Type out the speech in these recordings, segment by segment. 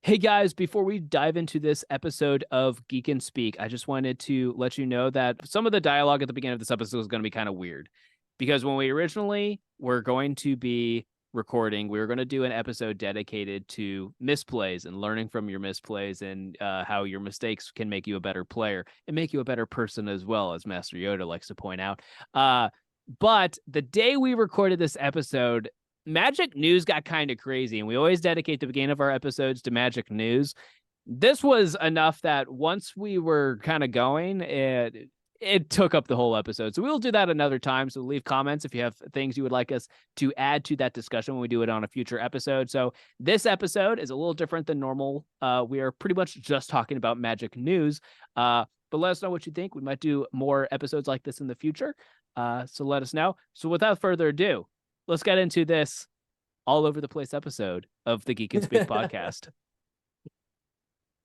Hey guys, before we dive into this episode of Geek and Speak, I just wanted to let you know that some of the dialogue at the beginning of this episode is going to be kind of weird. Because when we originally were going to be recording, we were going to do an episode dedicated to misplays and learning from your misplays and how your mistakes can make you a better player and make you a better person as well, as Master Yoda likes to point out. But the day we recorded this episode, Magic news got kind of crazy, and we always dedicate the beginning of our episodes to Magic news. This was enough that once we were kind of going, it took up the whole episode. So we'll do that another time. So leave comments if you have things you would like us to add to that discussion when we do it on a future episode. So this episode is a little different than normal. We are pretty much just talking about Magic news. But let us know what you think. We might do more episodes like this in the future. So let us know. So without further ado, let's get into this all over the place episode of the Geek and Speak podcast.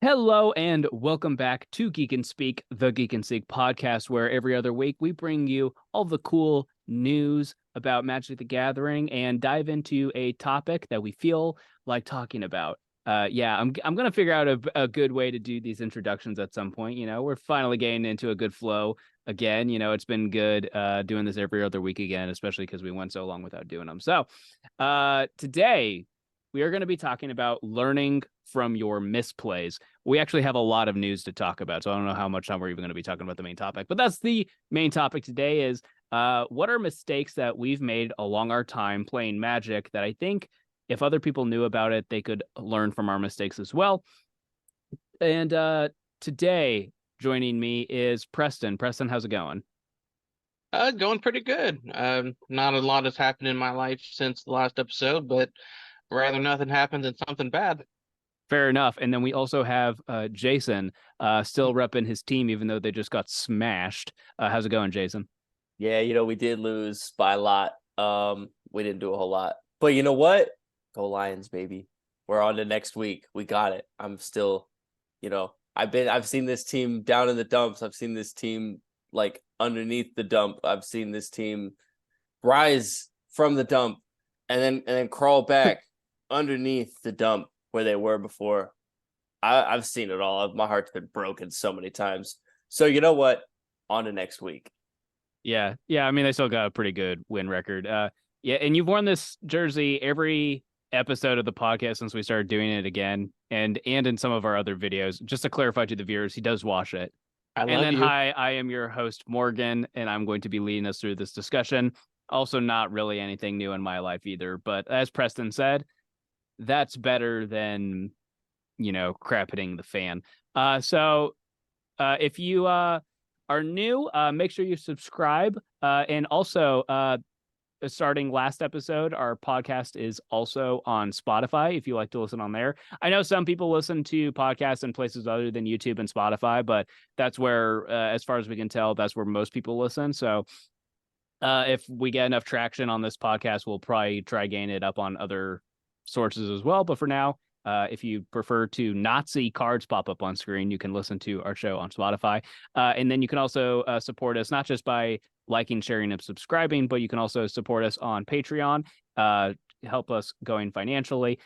Hello and welcome back to Geek and Speak, the Geek and Speak podcast, where every other week we bring you all the cool news about Magic the Gathering and dive into a topic that we feel like talking about. I'm gonna figure out a good way to do these introductions at some point. You know, we're finally getting into a good flow again. You know, it's been good doing this every other week again, especially because we went so long without doing them. So today we are going to be talking about learning from your misplays. We actually have a lot of news to talk about, so I don't know how much time we're even going to be talking about the main topic, but that's the main topic today is what are mistakes that we've made along our time playing Magic that I think if other people knew about it, they could learn from our mistakes as well. And today, joining me is Preston. Preston, how's it going? Going pretty good. Not a lot has happened in my life since the last episode, but rather nothing happened than something bad. Fair enough. And then we also have Jason still repping his team, even though they just got smashed. How's it going, Jason? Yeah, we did lose by a lot. We didn't do a whole lot. But you know what? Go Lions, baby. We're on to next week. We got it. I'm still, I've seen this team down in the dumps. I've seen this team like underneath the dump. I've seen this team rise from the dump and then crawl back underneath the dump where they were before. I've seen it all. My heart's been broken so many times. So you know what? On to next week. Yeah. I mean, they still got a pretty good win record. Yeah, and you've worn this jersey every episode of the podcast since we started doing it again, and in some of our other videos. Just to clarify to the viewers, he does wash it. Hi, I am your host, Morgan, and I'm going to be leading us through this discussion. Also, not really anything new in my life either, but as Preston said, that's better than, crap hitting the fan. So if you are new, make sure you subscribe. And also, starting last episode, our podcast is also on Spotify if you like to listen on there. I know some people listen to podcasts in places other than YouTube and Spotify, but that's where, as far as we can tell, that's where most people listen. So if we get enough traction on this podcast, we'll probably try getting it up on other sources as well. But for now, if you prefer to not see cards pop up on screen, you can listen to our show on Spotify. And then you can also support us, not just by liking, sharing, and subscribing, but you can also support us on Patreon, help us going financially.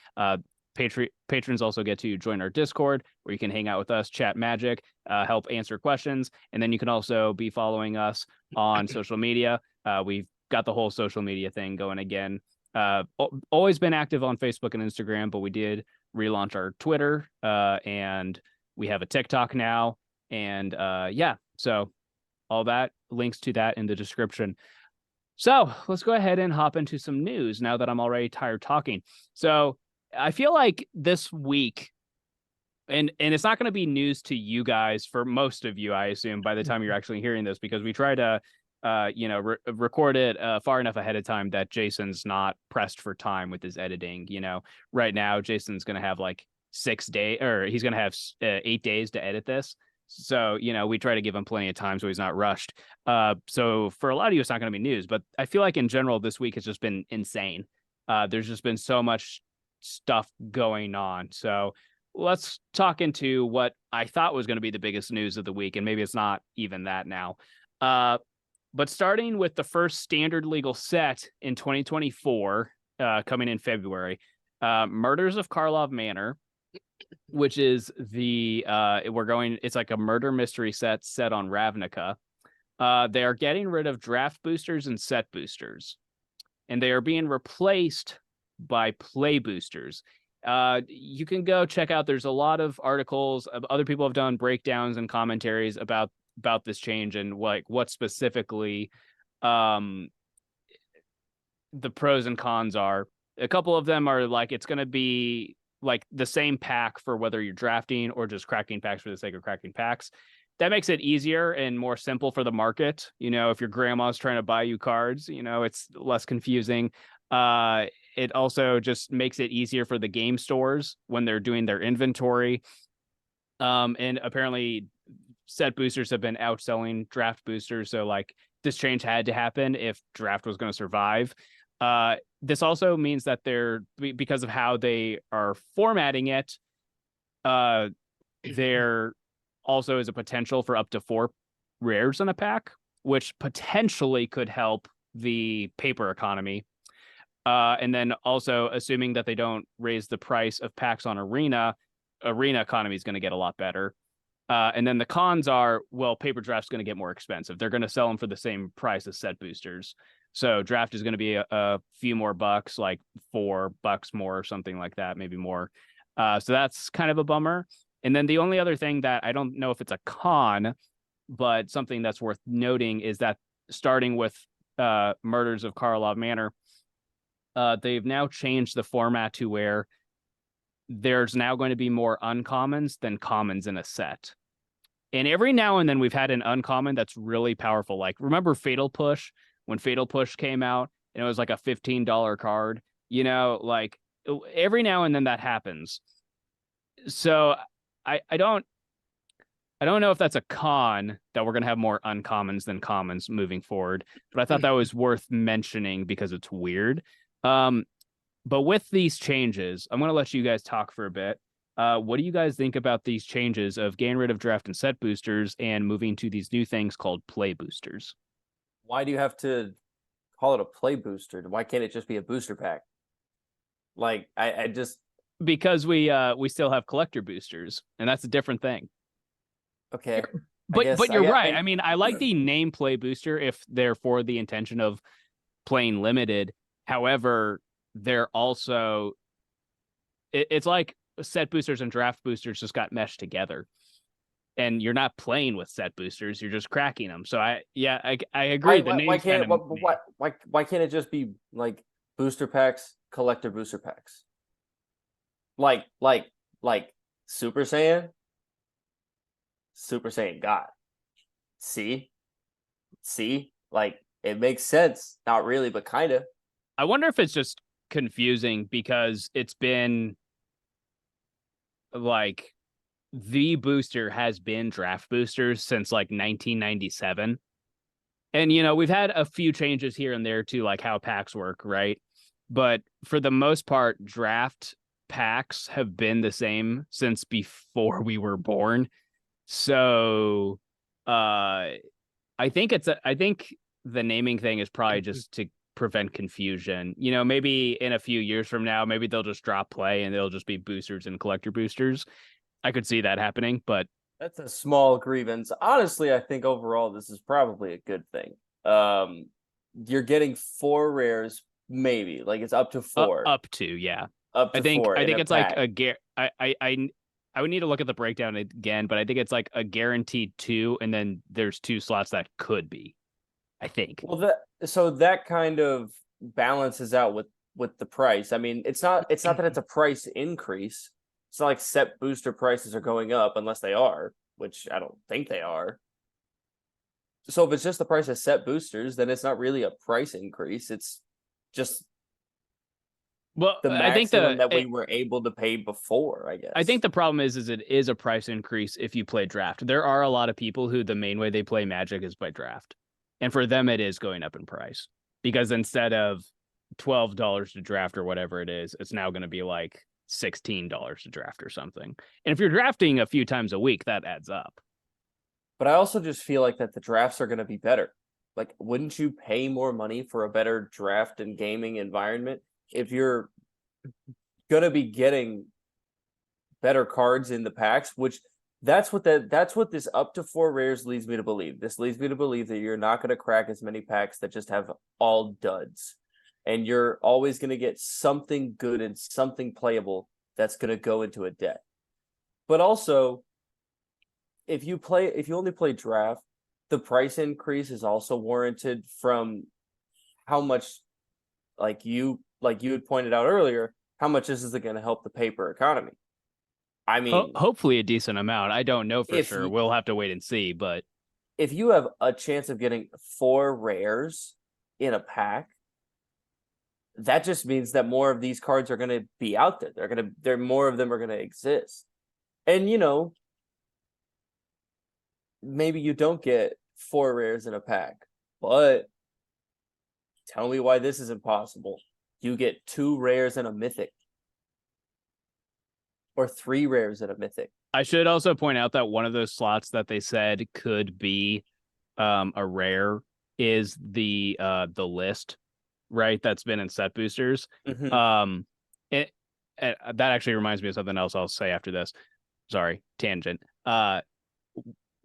Patrons also get to join our Discord where you can hang out with us, chat Magic, help answer questions. And then you can also be following us on social media. We've got the whole social media thing going again. Always been active on Facebook and Instagram, but we did relaunch our Twitter, and we have a TikTok now. And so all that, links to that in the description. So let's go ahead and hop into some news now that I'm already tired talking. So I feel like this week, and it's not going to be news to you guys, for most of you, I assume, by the time you're actually hearing this, because we try to record it far enough ahead of time that Jason's not pressed for time with his editing. Right now Jason's going to have like 6 days, or he's going to have 8 days to edit this. So, we try to give him plenty of time so he's not rushed. So for a lot of you, it's not going to be news, but I feel like in general, this week has just been insane. There's just been so much stuff going on. So let's talk into what I thought was going to be the biggest news of the week. And maybe it's not even that now. But starting with the first standard legal set in 2024, coming in February, Murders of Karlov Manor which is it's like a murder mystery set on Ravnica. They are getting rid of draft boosters and set boosters, and they are being replaced by play boosters. You can go check out, there's a lot of articles, other people have done breakdowns and commentaries about this change and like what specifically the pros and cons are. A couple of them are like, it's going to be like the same pack for whether you're drafting or just cracking packs for the sake of cracking packs. That makes it easier and more simple for the market. You know, if your grandma's trying to buy you cards, you know, it's less confusing. It also just makes it easier for the game stores when they're doing their inventory. And apparently set boosters have been outselling draft boosters. So like this change had to happen if draft was going to survive. This also means that because of how they are formatting it, there also is a potential for up to 4 rares in a pack, which potentially could help the paper economy. And then also assuming that they don't raise the price of packs on Arena economy is going to get a lot better. And then the cons are, well, paper draft's going to get more expensive. They're going to sell them for the same price as set boosters. So draft is going to be a few more bucks, like $4 more or something like that, maybe more. So that's kind of a bummer. And then the only other thing that I don't know if it's a con, but something that's worth noting is that starting with Murders of Karlov Manor, they've now changed the format to where there's now going to be more uncommons than commons in a set. And every now and then we've had an uncommon that's really powerful. Like, remember Fatal Push? When Fatal Push came out and it was like a $15 card, you know, like every now and then that happens. So I don't know if that's a con that we're going to have more uncommons than commons moving forward, but I thought that was worth mentioning because it's weird. But with these changes, I'm going to let you guys talk for a bit. What do you guys think about these changes of getting rid of draft and set boosters and moving to these new things called play boosters? Why do you have to call it a play booster? Why can't it just be a booster pack? Like, I just... Because we still have collector boosters, and that's a different thing. Okay. But you're right. I mean, I like the name play booster if they're for the intention of playing limited. However, they're also... It's like set boosters and draft boosters just got meshed together. And you're not playing with set boosters, you're just cracking them. So I agree. Why can't it just be like booster packs, collector booster packs? Like Super Saiyan God. See, like it makes sense. Not really, but kind of. I wonder if it's just confusing because it's been like the booster has been draft boosters since like 1997. And, you know, we've had a few changes here and there to like how packs work, right? But for the most part, draft packs have been the same since before we were born. So I think the naming thing is probably just to prevent confusion. You know, maybe in a few years from now, maybe they'll just drop play and they'll just be boosters and collector boosters. I could see that happening, but that's a small grievance. Honestly, I think overall this is probably a good thing. You're getting 4 rares, maybe. Like it's up to 4. Up to, yeah. Up to 4. I think it's pack. Like I would need to look at the breakdown again, but I think it's like a guaranteed 2, and then there's 2 slots that could be, I think. Well, that kind of balances out with the price. I mean, it's not that it's a price increase. It's not like set booster prices are going up unless they are, which I don't think they are. So if it's just the price of set boosters, then it's not really a price increase. It's just the maximum that we were able to pay before, I guess. I think the problem is it is a price increase if you play draft. There are a lot of people who the main way they play Magic is by draft. And for them, it is going up in price. Because instead of $12 to draft or whatever it is, it's now going to be like $16 to draft or something. And if you're drafting a few times a week, that adds up. But I also just feel like that the drafts are going to be better. Like, wouldn't you pay more money for a better draft and gaming environment if you're going to be getting better cards in the packs, which that's what this up to 4 rares leads me to believe. This leads me to believe that you're not going to crack as many packs that just have all duds. And you're always going to get something good and something playable that's going to go into a deck. But also, if you only play draft, the price increase is also warranted from how much, like you had pointed out earlier, how much this is going to help the paper economy. I mean, hopefully a decent amount. I don't know for sure. you, We'll have to wait and see. But if you have a chance of getting 4 rares in a pack, that just means that more of these cards are going to be out there. More of them are going to exist. And, you know, maybe you don't get 4 rares in a pack, but tell me why this is impossible. You get 2 rares in a mythic. Or 3 rares in a mythic. I should also point out that one of those slots that they said could be a rare is the list, right? That's been in set boosters. Mm-hmm. That actually reminds me of something else I'll say after this. Sorry, tangent.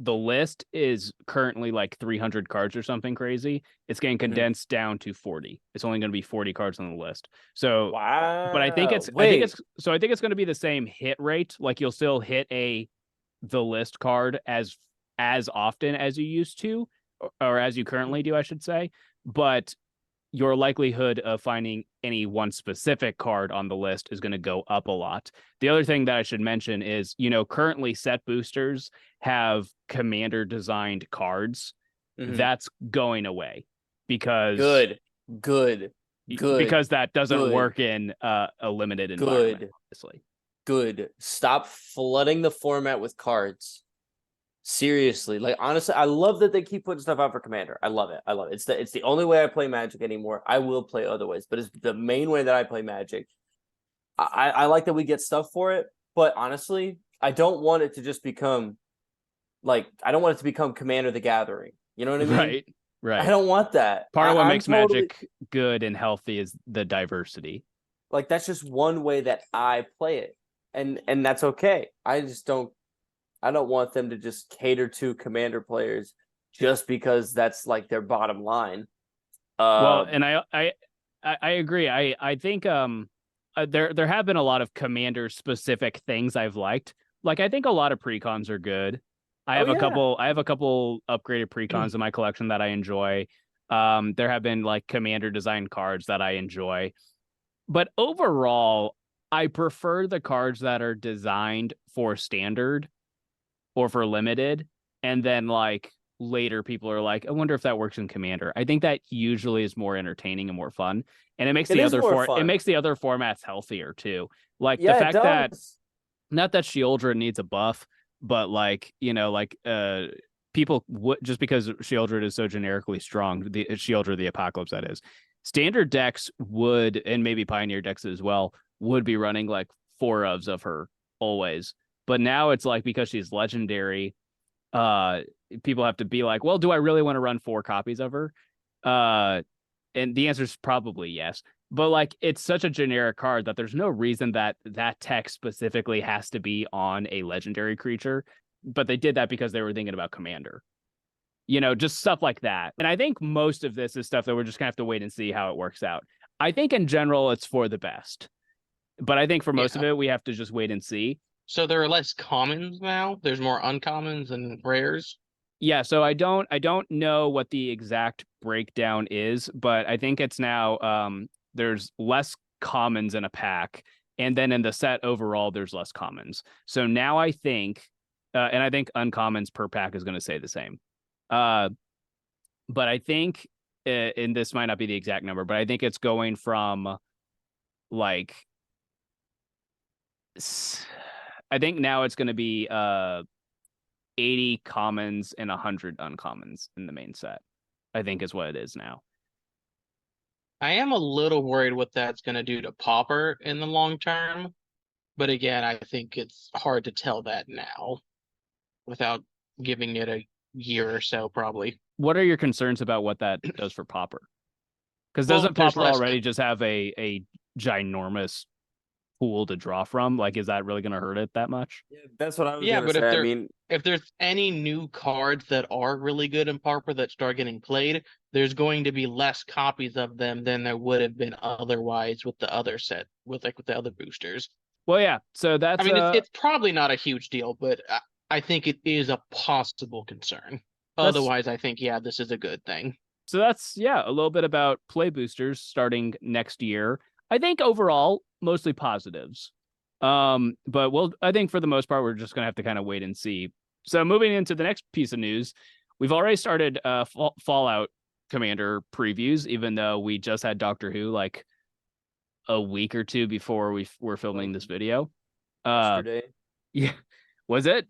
The list is currently like 300 cards or something crazy. It's getting condensed down to 40. It's only going to be 40 cards on the list. So, wow. But I think it's going to be the same hit rate. Like you'll still hit the list card as often as you used to, or as you currently do, I should say. But your likelihood of finding any one specific card on the list is going to go up a lot. The other thing that I should mention is, you know, currently set boosters have commander designed cards. Mm-hmm. That's going away because good because that doesn't work in a limited environment. Obviously. Good. Stop flooding the format with cards. Seriously, like honestly, I love that they keep putting stuff out for Commander. I love it. It's the only way I play Magic anymore. I will play other ways, but it's the main way that I play Magic. I like that we get stuff for it, but honestly, I don't want it to just become I don't want it to become Commander the Gathering. You know what I mean? Right. I don't want that. Part of what makes Magic good and healthy is the diversity. Like that's just one way that I play it, and that's okay. I don't want them to just cater to Commander players just because that's like their bottom line. Well, and I agree. I think there have been a lot of Commander specific things I've liked. Like I think a lot of precons are good. I have a couple upgraded precons in my collection that I enjoy. There have been like Commander design cards that I enjoy. But overall, I prefer the cards that are designed for standard or for limited, and then like later people are like, I wonder if that works in Commander. I think that usually is more entertaining and more fun, and it makes the other formats healthier too. Like the fact that not that Shieldred needs a buff, but like, you know, like people would, just because Shieldred is so generically strong, the Shieldred the Apocalypse, that is, standard decks would, and maybe Pioneer decks as well, would be running like 4 of her always. But now it's like, because she's legendary, people have to be like, well, do I really want to run 4 copies of her? And the answer is probably yes. But like, it's such a generic card that there's no reason that tech specifically has to be on a legendary creature. But they did that because they were thinking about Commander. You know, just stuff like that. And I think most of this is stuff that we're just going to have to wait and see how it works out. I think in general, it's for the best. But I think for most of it, we have to just wait and see. So there are less commons now. There's more uncommons and rares. Yeah, so I don't know what the exact breakdown is, but I think it's now there's less commons in a pack, and then in the set overall there's less commons. So now I think and I think uncommons per pack is going to stay the same. But I think and this might not be the exact number, but I think it's going from like I think now it's going to be 80 commons and 100 uncommons in the main set, I think is what it is now. I am a little worried what that's going to do to Pauper in the long term. But again, I think it's hard to tell that now without giving it a year or so, probably. What are your concerns about what that does for Pauper? Because doesn't Pauper already just have a ginormous pool to draw from. Like, is that really going to hurt it that much? Yeah, that's what I was Yeah, gonna but say. I mean, if there's any new cards that are really good in Pauper that start getting played, there's going to be less copies of them than there would have been otherwise with the other set, with the other boosters. Well, yeah. So I that's mean, it's probably not a huge deal, but I think it is a possible concern. that's Otherwise, I think, yeah, this is a good thing. so that's yeah, a little bit about play boosters starting next year. I think overall mostly positives. But I think for the most part we're just going to have to kind of wait and see. So moving into the next piece of news, we've already started Fallout Commander previews, even though we just had Doctor Who like a week or two before we were filming this video. yesterday. Yeah. Was it?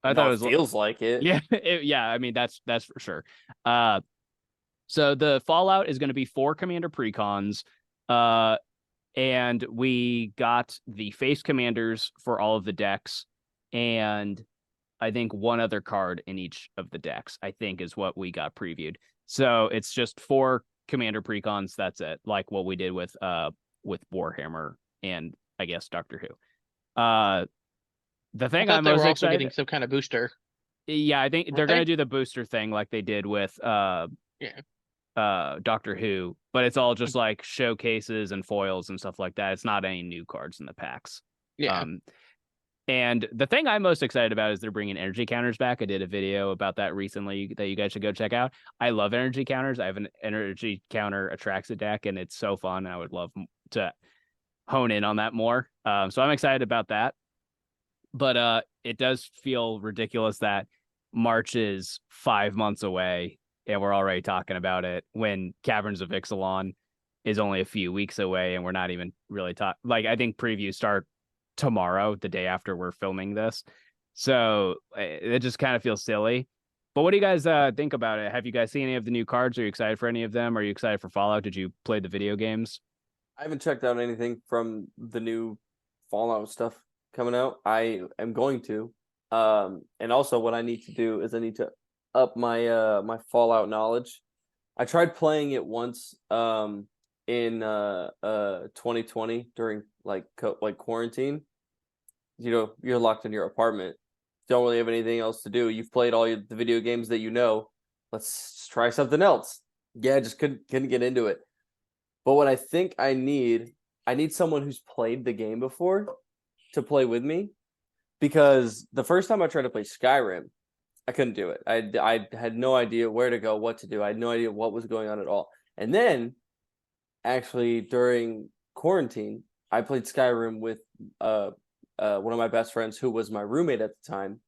I thought it was feels like it. Yeah, yeah, I mean that's for sure. So the Fallout is going to be 4 Commander precons. And we got the face commanders for all of the decks, and I think one other card in each of the decks, I think, is what we got previewed. So it's just 4 commander precons. That's it, like what we did with Warhammer and I guess Doctor Who. The thing I'm They most were also excited, getting some kind of booster. yeah, I think they're Weren't going to they? do the booster thing like they did with Yeah. Doctor Who, but it's all just like showcases and foils and stuff like that. It's not any new cards in the packs. Yeah. And the thing I'm most excited about is they're bringing energy counters back. I did a video about that recently that you guys should go check out. I love energy counters. I have an energy counter Atraxa deck, and it's so fun. I would love to hone in on that more. So I'm excited about that. But it does feel ridiculous that March is 5 months away and we're already talking about it when Caverns of Ixalan is only a few weeks away and we're not even really talking. Like, I think previews start tomorrow, the day after we're filming this. So it just kind of feels silly. But what do you guys think about it? Have you guys seen any of the new cards? Are you excited for any of them? Are you excited for Fallout? Did you play the video games? I haven't checked out anything from the new Fallout stuff coming out. I am going to. And also what I need to do is I need to up my my Fallout knowledge. I tried playing it once in 2020 during like quarantine. You know, you're locked in your apartment. Don't really have anything else to do. You've played all the video games that you know. Let's try something else. Yeah, just couldn't get into it. But what I think I need someone who's played the game before to play with me, because the first time I tried to play Skyrim, I couldn't do it. I had no idea where to go, what to do. I had no idea what was going on at all. And then, actually, during quarantine, I played Skyrim with one of my best friends who was my roommate at the time,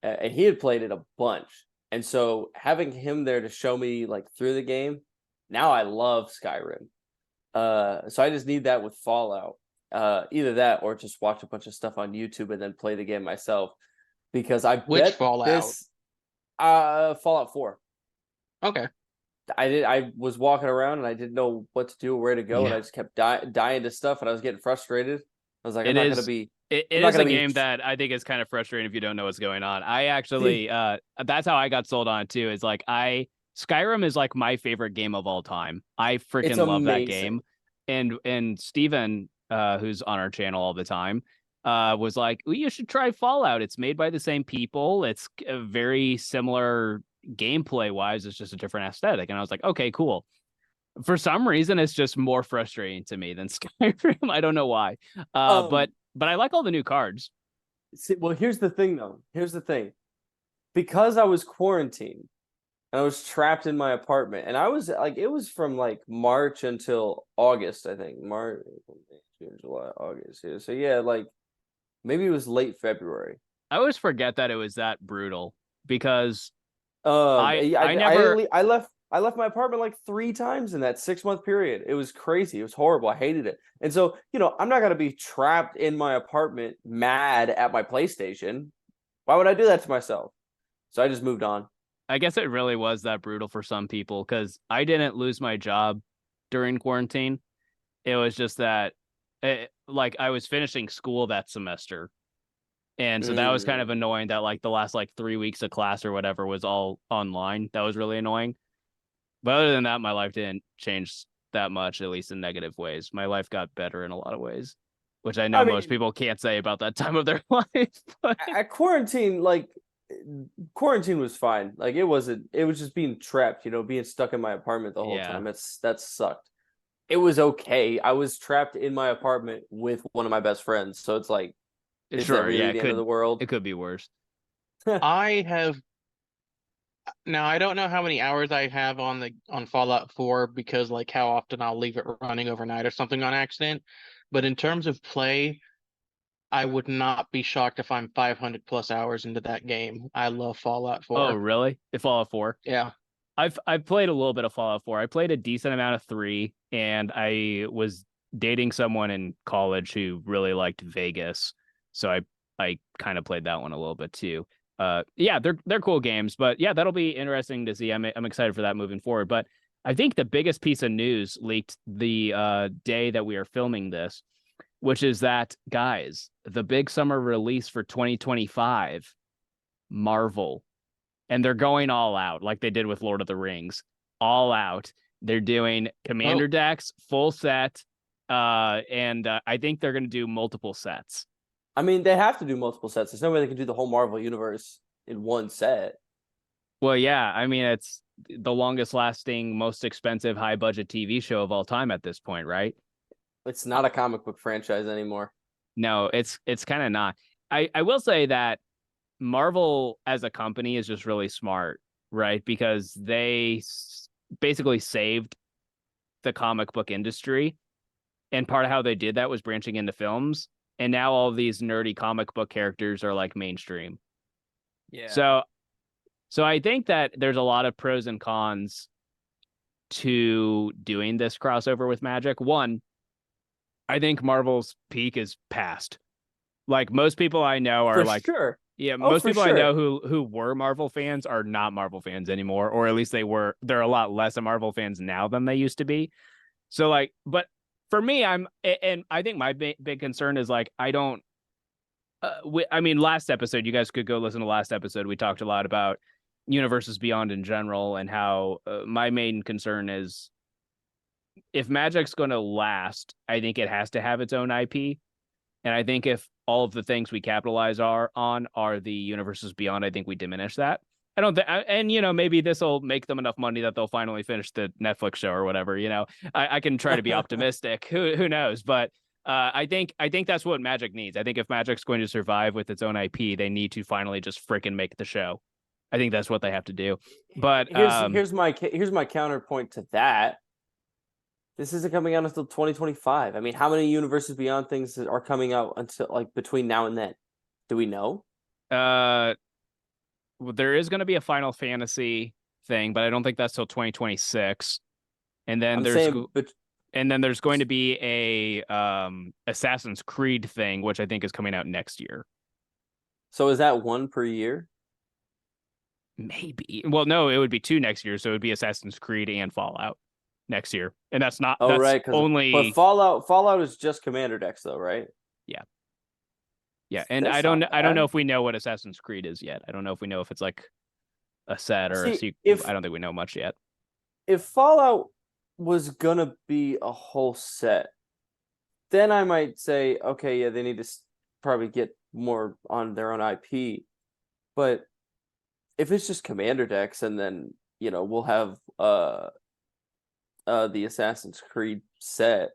and he had played it a bunch. And so having him there to show me like through the game, now I love Skyrim. So I just need that with Fallout. Either that or just watch a bunch of stuff on YouTube and then play the game myself. Because I Which bet Fallout? this Fallout 4. Okay. I was walking around and I didn't know what to do, where to go, and Yeah. I just kept dying to stuff, and I was getting frustrated. I was like, I'm It not is gonna be. it I'm not is a gonna be. game that I think is kind of frustrating if you don't know what's going on. I actually that's how I got sold on it too. Is like Skyrim is like my favorite game of all time. I It's freaking love that amazing. game. And Steven, who's on our channel all the time, was like, well, you should try Fallout. It's made by the same people. It's very similar gameplay wise. It's just a different aesthetic. And I was like, okay, cool. For some reason, it's just more frustrating to me than Skyrim. I don't know why. But I like all the new cards. See, well, here's the thing, though. Here's the thing. Because I was quarantined and I was trapped in my apartment, and I was like, it was from like March until August, I think. March, April, May, June, July, August. Yeah. So yeah, like maybe it was late February. I always forget that it was that brutal because Yeah, I never I left my apartment like 3 times in that 6-month period. It was crazy. It was horrible. I hated it. And so, you know, I'm not gonna be trapped in my apartment mad at my PlayStation. Why would I do that to myself? So I just moved on. I guess it really was that brutal for some people because I didn't lose my job during quarantine. It was just that like I was finishing school that semester. And so that was kind of Mm. annoying that like the last like 3 weeks of class or whatever was all online. That was really annoying. But other than that, my life didn't change that much, at least in negative ways. My life got better in a lot of ways. which I know I most mean, people can't say about that time of their life. But at quarantine, like quarantine was fine. Like it wasn't. It was just being trapped. Being stuck in my apartment the whole yeah, time. That sucked. It was okay. I was trapped in my apartment with one of my best friends, so it's like, is that sure, yeah, really the end of the world? it could be worse. I have now I don't know how many hours I have on Fallout 4 because like how often I'll leave it running overnight or something on accident. But in terms of play, I would not be shocked if I'm 500 plus hours into that game. I love Fallout Oh, 4. really? Fallout 4? Yeah. I've played a little bit of Fallout 4. I played a decent amount of 3, and I was dating someone in college who really liked Vegas, so I kind of played that one a little bit too. Yeah, they're cool games, but yeah, that'll be interesting to see. I'm excited for that moving forward. But I think the biggest piece of news leaked the day that we are filming this, which is that, guys, the big summer release for 2025, Marvel, and they're going all out like they did with Lord of the Rings, all out. They're doing Commander Oh, decks, full set, and I think they're going to do multiple sets. I mean, they have to do multiple sets. There's no way they can do the whole Marvel universe in one set. Well, yeah, I mean it's the longest lasting, most expensive, high budget TV show of all time at this point, right? It's not a comic book franchise anymore. No, it's kind of not. I will say that Marvel as a company is just really smart, right? Because they basically saved the comic book industry. And part of how they did that was branching into films. And now all these nerdy comic book characters are like mainstream. Yeah. So I think that there's a lot of pros and cons to doing this crossover with Magic. One, I think Marvel's peak is past. Like most people I know are For like, sure. yeah, Oh, most for people I sure. know who were Marvel fans are not Marvel fans anymore, or at least they were. They're a lot less of Marvel fans now than they used to be. So like, but for me, and I think my big concern is like I don't. I mean, last episode, you guys could go listen to last episode. We talked a lot about universes beyond in general and how my main concern is if Magic's going to last, I think it has to have its own IP. And I think if all of the things we capitalize are the universes beyond, I think we diminish that. I don't think, and maybe this will make them enough money that they'll finally finish the Netflix show or whatever. I can try to be optimistic. Who knows? But I think that's what Magic needs. I think if Magic's going to survive with its own IP, they need to finally just freaking make the show. I think that's what they have to do. But Here's my counterpoint to that. This isn't coming out until 2025. I mean, how many Universes Beyond things are coming out until like between now and then? Do we know? uh, there is going to be a Final Fantasy thing, but I don't think that's till 2026. And then I'm there's saying, but and then there's going to be a Assassin's Creed thing, which I think is coming out next year. so is that one per year? Maybe. Well, no, it would be 2 next year, so it would be Assassin's Creed and Fallout next year. And Oh, that's right, but only Fallout is just Commander decks though, right? yeah. Yeah, and That's not I don't know bad. if we know what Assassin's Creed is yet. I don't know if we know if it's like a set or a See, sequel. if I don't think we know much yet. Fallout was gonna be a whole set, then I might say, okay, yeah, they need to probably get more on their own IP. But if it's just Commander decks, and then we'll have the Assassin's Creed set,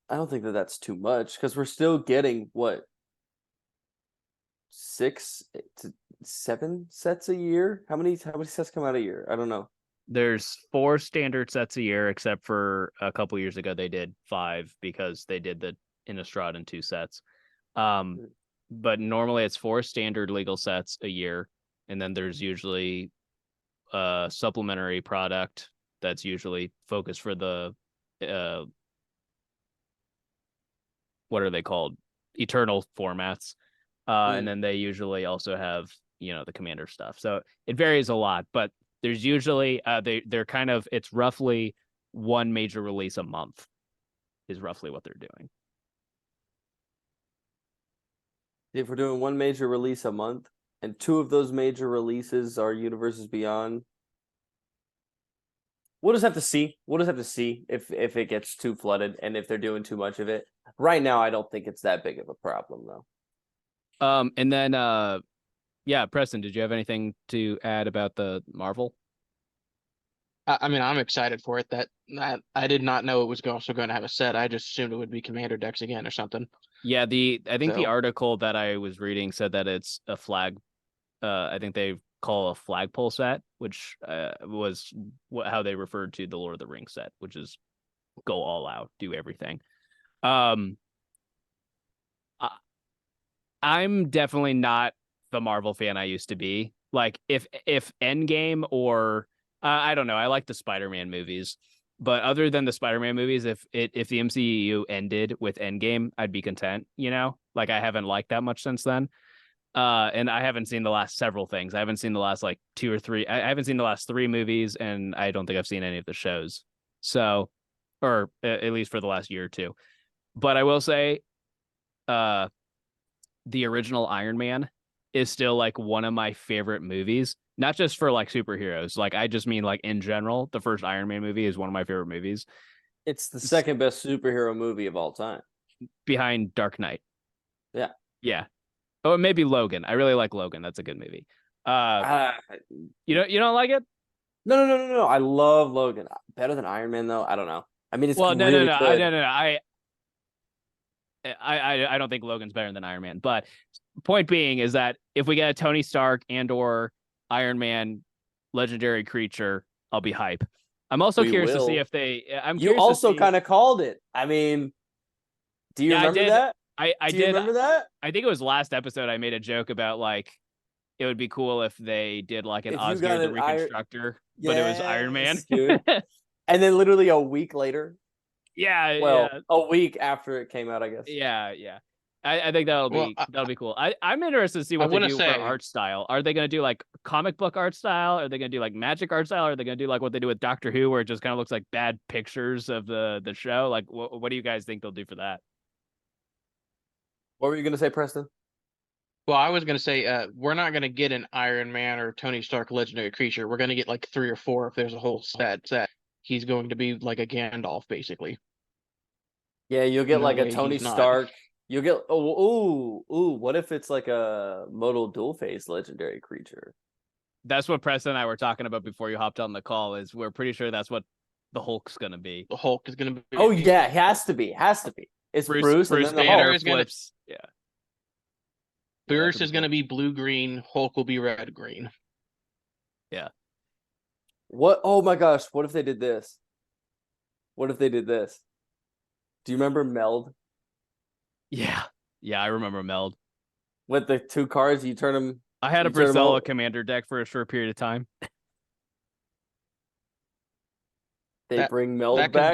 I don't think that that's too much because we're still getting what 6 to 7 sets a year. How many sets come out a year? I don't know. There's 4 standard sets a year, except for a couple years ago they did 5 because they did the Innistrad in 2 sets. But normally it's 4 standard legal sets a year, and then there's usually a supplementary product that's usually focused for the what are they called? Eternal formats. And then they usually also have, the commander stuff. So it varies a lot, but there's usually they're kind of it's roughly one major release a month is roughly what they're doing. If we're doing one major release a month, and 2 of those major releases are Universes Beyond, We'll just have to see. We'll just have to see if it gets too flooded and if they're doing too much of it. Right now, I don't think it's that big of a problem though. And then yeah, Preston, did you have anything to add about the Marvel? I mean, I'm excited for it. That I did not know it was also going to have a set. I just assumed it would be Commander decks again or something. Yeah, I think the So article that I was reading said that it's a flag. I think they call a flagpole set, which was how they referred to the Lord of the Rings set, which is go all out, do everything. Um, I, I'm definitely not the Marvel fan I used to be. Like if Endgame or I don't know, I like the Spider-Man movies, but other than the Spider-Man movies, if the MCU ended with Endgame, I'd be content. You know, like I haven't liked that much since then. And I haven't seen the last several things. I haven't seen the last like two or three. I haven't seen the last three movies, and I don't think I've seen any of the shows. So, or at least for the last year or two. But I will say, uh, the original Iron Man is still like one of my favorite movies. Not just for like superheroes. Like I just mean like in general, the first Iron Man movie is one of my favorite movies. It's the second best superhero movie of all time. Behind Dark Knight. Yeah. Yeah. Oh, maybe Logan. I really like Logan. That's a good movie. You don't like it? No. I love Logan. Better than Iron Man though. I don't know. I mean, it's Well, really good. no. I don't think Logan's better than Iron Man. But point being is that if we get a Tony Stark and or Iron Man legendary creature, I'll be hype. I'm also curious to see if they. You also kind of called it. I mean, do you remember that? I do you did. remember that? I think it was last episode. I made a joke about like it would be cool if they did like an If you Oscar got the an Reconstructor, but it was Iron Man. Yes, dude. And then literally a week later, Yeah. a week after it came out, I guess. Yeah. I think that'll be cool. I'm interested to see what they do for art style. Are they going to do like comic book art style? Are they going to do like magic art style? Are they going to do like what they do with Doctor Who, where it just kind of looks like bad pictures of the show? Like, what do you guys think they'll do for that? What were you going to say, Preston? Well, I was going to say, we're not going to get an Iron Man or Tony Stark legendary creature. We're going to get like 3 or 4 if there's a whole set. He's going to be like a Gandalf, basically. Yeah, you'll get No like a way Tony he's not. Stark. You'll get what if it's like a modal dual face legendary creature? That's what Preston and I were talking about before you hopped on the call. Is we're pretty sure that's what the Hulk's going to be. The Hulk is going to be. Oh yeah, it has to be. It's Bruce and then the Banner Hulk. is going to. Yeah. Bruce is going to be blue-green. Hulk will be red-green. Yeah. What? Oh my gosh! What if they did this? Do you remember Meld? Yeah, I remember Meld. With the 2 cards, you turn them. I had a Priscilla commander deck for a short period of time. They bring Meld back.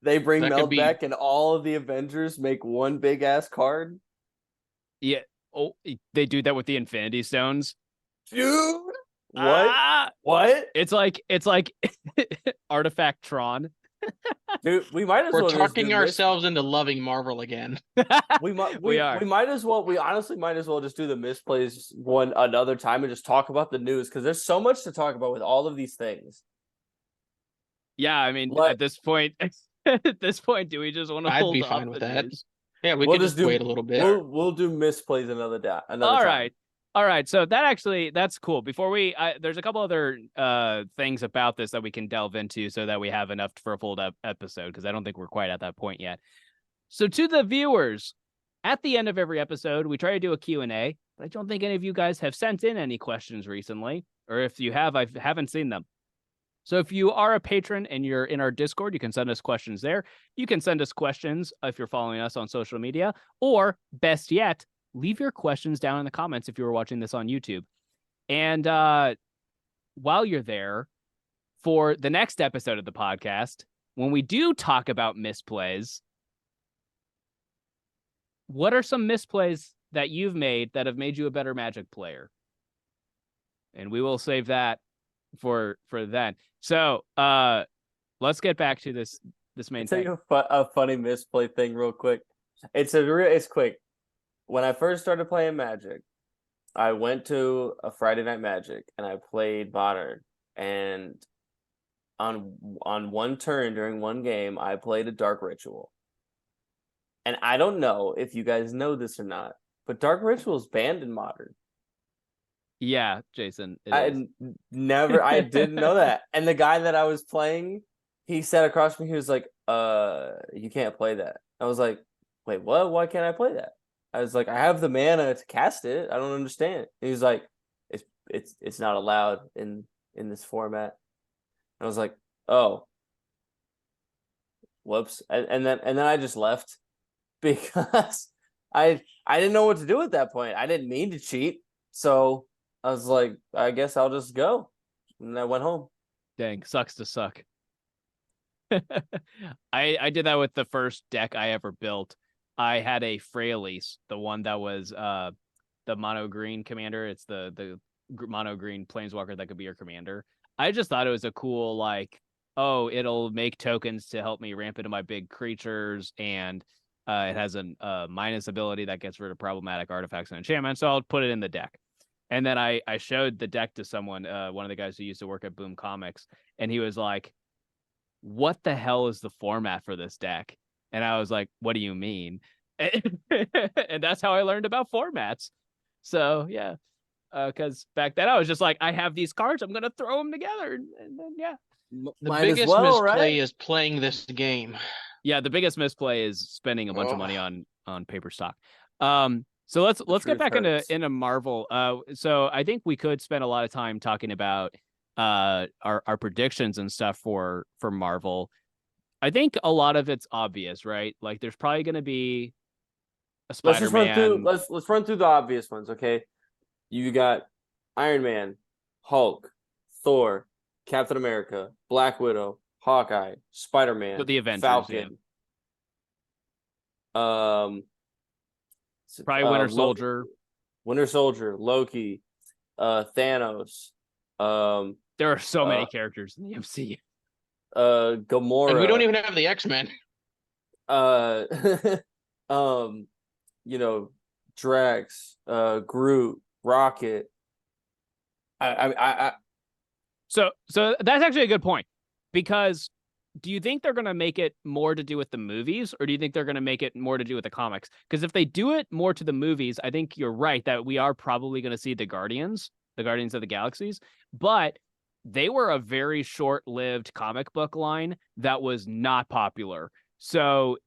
They bring Meld back, and all of the Avengers make one big ass card. Yeah. Oh, they do that with the Infinity Stones, dude. What? It's like Artifact Tron. Dude, we might as well. We're talking ourselves into loving Marvel again. We might as well. We honestly might as well just do the misplays one another time and just talk about the news because there's so much to talk about with all of these things. Yeah, I mean, at this point, do we just want to hold? I'd be fine with that. News? Yeah, we'll just wait a little bit. We'll do misplays another time. All right. So that's cool. Before there's a couple other things about this that we can delve into so that we have enough for a full episode because I don't think we're quite at that point yet. So to the viewers, at the end of every episode, we try to do a Q&A, but I don't think any of you guys have sent in any questions recently, or if you have, I haven't seen them. So if you are a patron and you're in our Discord, you can send us questions there. You can send us questions if you're following us on social media, or best yet, leave your questions down in the comments if you were watching this on YouTube. And while you're there, for the next episode of the podcast, when we do talk about misplays, what are some misplays that you've made that have made you a better Magic player? And we will save that for then. So let's get back to this main thing. Tell you a funny misplay thing real quick. It's quick. When I first started playing Magic, I went to a Friday Night Magic and I played Modern, and on one turn during one game, I played a Dark Ritual. And I don't know if you guys know this or not, but Dark Ritual is banned in Modern. Yeah, Jason, it I is. I didn't know that. And the guy that I was playing, he sat across from me, he was like, you can't play that. I was like, wait, what? Why can't I play that? I was like, I have the mana to cast it. I don't understand. He was like, it's not allowed in this format. I was like, oh, whoops. And then I just left because I didn't know what to do at that point. I didn't mean to cheat. So I was like, I guess I'll just go. And I went home. Dang, sucks to suck. I did that with the first deck I ever built. I had a Freyalise, the one that was the mono green commander. It's the mono green planeswalker that could be your commander. I just thought it was a cool, like, oh, it'll make tokens to help me ramp into my big creatures, and it has a minus ability that gets rid of problematic artifacts and enchantments, so I'll put it in the deck. And then I showed the deck to someone, one of the guys who used to work at Boom Comics, and he was like, what the hell is the format for this deck? And I was like, what do you mean? And that's how I learned about formats. So yeah, because back then I was just like, I have these cards, I'm gonna throw them together, and then yeah. The Might as biggest well, misplay right? is playing this game. Yeah, the biggest misplay is spending a bunch of money Oh. on paper stock. So let's get truth back hurts. into Marvel. So I think we could spend a lot of time talking about our predictions and stuff for Marvel. I think a lot of it's obvious, right? Like there's probably going to be a Let's just run through. Spider-Man. Let's run through the obvious ones, okay? You got Iron Man, Hulk, Thor, Captain America, Black Widow, Hawkeye, Spider-Man, With the Avengers, yeah. Falcon. Um, Probably Winter Loki, Soldier. Winter Soldier, Loki, Thanos, There are so uh, many characters in the MCU. Gamora, And we don't even have the X-Men. uh, Drax, Groot, Rocket. I So that's actually a good point, because do you think they're going to make it more to do with the movies, or do you think they're going to make it more to do with the comics? Because if they do it more to the movies, I think you're right that we are probably going to see the Guardians of the Galaxies, but they were a very short-lived comic book line that was not popular. So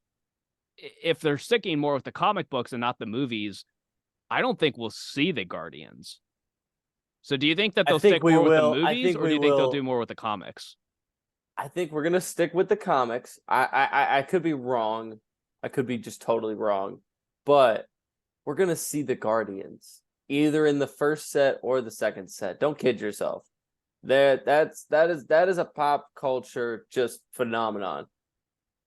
if they're sticking more with the comic books and not the movies, I don't think we'll see the Guardians. So do you think that they'll think stick we more with the will. I movies, think or do we you think they'll will. do more with the comics? I think we're gonna stick with the comics. I could be wrong. I could be just totally wrong, but we're gonna see the Guardians either in the first set or the second set. Don't kid yourself. That is a pop culture just phenomenon.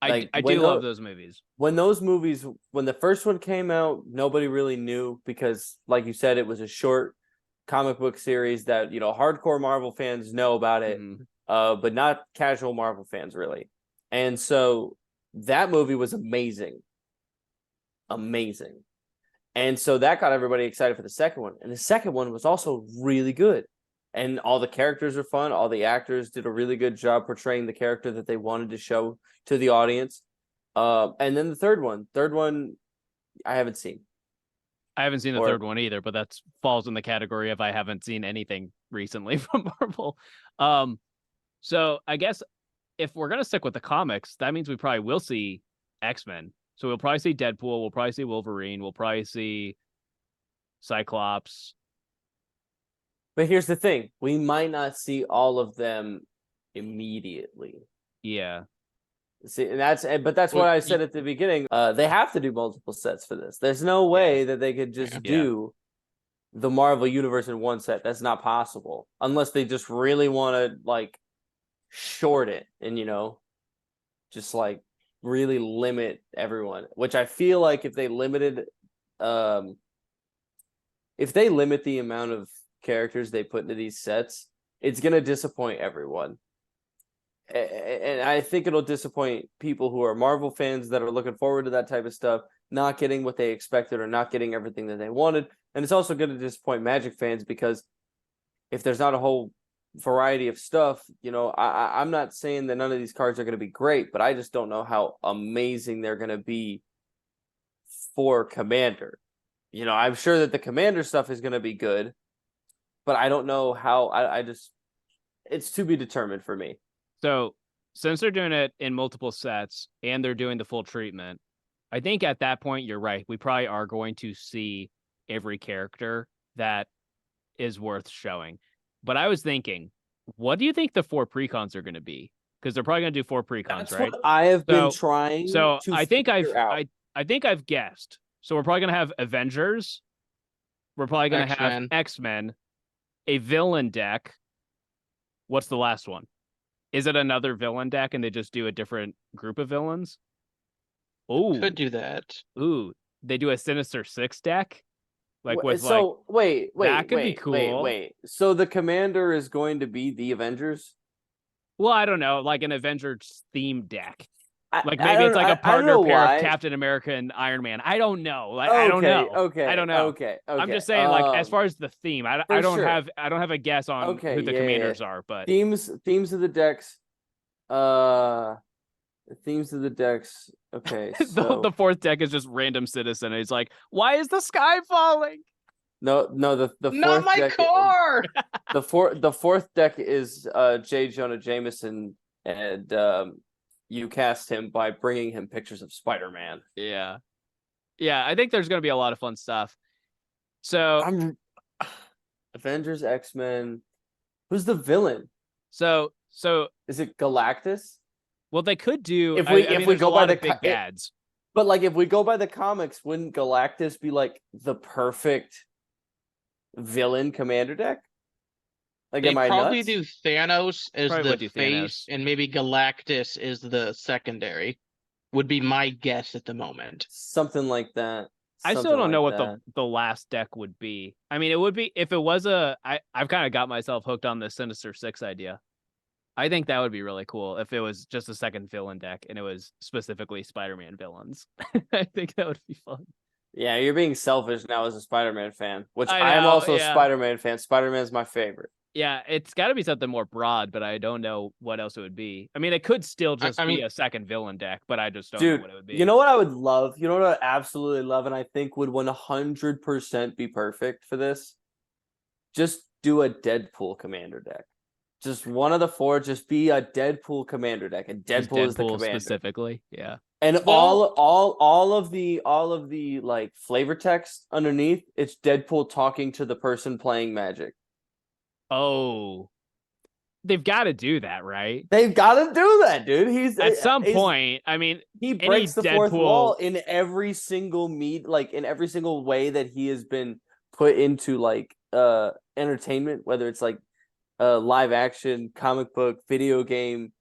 Like I do love those movies. when the first one came out, nobody really knew because, like you said, it was a short comic book series that hardcore Marvel fans know about it. Mm-hmm. But not casual Marvel fans really. And so that movie was amazing. Amazing. And so that got everybody excited for the second one. And the second one was also really good. And all the characters are fun. All the actors did a really good job portraying the character that they wanted to show to the audience. And then the third one, I haven't seen. I haven't seen the third one either, but that falls in the category of I haven't seen anything recently from Marvel. So I guess if we're gonna stick with the comics, that means we probably will see X-Men. So we'll probably see Deadpool, we'll probably see Wolverine, we'll probably see Cyclops. But here's the thing: we might not see all of them immediately. Yeah. See, but that's what I said at the beginning. They have to do multiple sets for this. There's no way that they could just do the Marvel universe in one set. That's not possible unless they just really want to like short it and just like really limit everyone. Which I feel like if they limit the amount of characters they put into these sets, it's gonna disappoint everyone. And I think it'll disappoint people who are Marvel fans that are looking forward to that type of stuff, not getting what they expected or not getting everything that they wanted. And it's also going to disappoint Magic fans because if there's not a whole variety of stuff. I'm not saying that none of these cards are going to be great, but I just don't know how amazing they're going to be for Commander. I'm sure that the Commander stuff is going to be good, but I don't know how. I just, it's to be determined for me. So since they're doing it in multiple sets and they're doing the full treatment, I think at that point, you're right. We probably are going to see every character that is worth showing. But I was thinking, what do you think the 4 precons are going to be? Because they're probably going to do 4 precons, That's right? what I have been trying So to I think figure out. I think I've guessed. So we're probably going to have Avengers. We're probably going to have X-Men, a villain deck. What's the last one? Is it another villain deck and they just do a different group of villains? Oh, Could do that. Ooh, they do a Sinister Six deck? Like with Wait, that could be cool. Wait. So the Commander is going to be the Avengers? Well, I don't know, like an Avengers themed deck. Like I maybe it's like a partner pair why. of Captain America and Iron Man. I don't know. Like I don't know. Okay. I don't know. Okay. I'm just saying, like as far as the theme, I don't sure. have a guess on who the commanders are, but themes of the decks. Themes of the decks. Okay. So the 4th deck is just random citizen. And he's like, why is the sky falling? No, the fourth Not my deck, car. the 4th deck is J. Jonah Jameson, and you cast him by bringing him pictures of Spider-Man. Yeah, I think there's gonna be a lot of fun stuff. So Avengers, X-Men. Who's the villain? So is it Galactus? Well, they could do if we go by the big bads. But like if we go by the comics, wouldn't Galactus be like the perfect villain commander deck? Like, they am I probably nuts? do Thanos as Probably the face, and maybe Galactus is the secondary. Would be my guess at the moment. Something like that. I still don't know what the last deck would be. I mean, it would be if it was I've kind of got myself hooked on the Sinister Six idea. I think that would be really cool if it was just a second villain deck and it was specifically Spider-Man villains. I think that would be fun. Yeah, you're being selfish now as a Spider-Man fan, which I am also a Spider-Man fan. Spider-Man's my favorite. Yeah, it's got to be something more broad, but I don't know what else it would be. I mean, it could still just be a second villain deck, but I just don't know what it would be. You know what I would love? You know what I absolutely love, and I think would 100% be perfect for this? Just do a Deadpool commander deck. Just one of the 4, just be a Deadpool commander deck, and Deadpool is the commander specifically. Yeah, and all of the like flavor text underneath, it's Deadpool talking to the person playing Magic. Oh, they've got to do that, right? They've got to do that, dude. He's at some point. I mean, he breaks the fourth wall in every single in every single way that he has been put into like entertainment, whether it's like live action, comic book, video game,